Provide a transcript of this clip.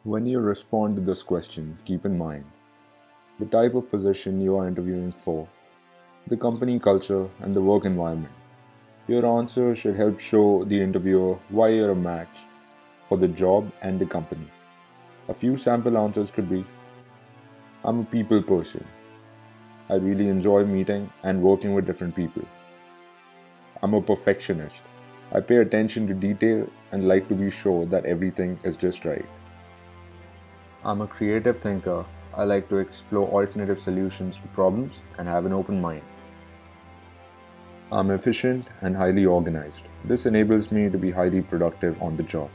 When you respond to this question, keep in mind the type of position you are interviewing for, the company culture, and the work environment. Your answer should help show the interviewer why you're a match for the job and the company. A few sample answers could be: I'm a people person. I really enjoy meeting and working with different people. I'm a perfectionist. I pay attention to detail and like to be sure that everything is just right. I'm a creative thinker. I like to explore alternative solutions to problems and have an open mind. I'm efficient and highly organized. This enables me to be highly productive on the job.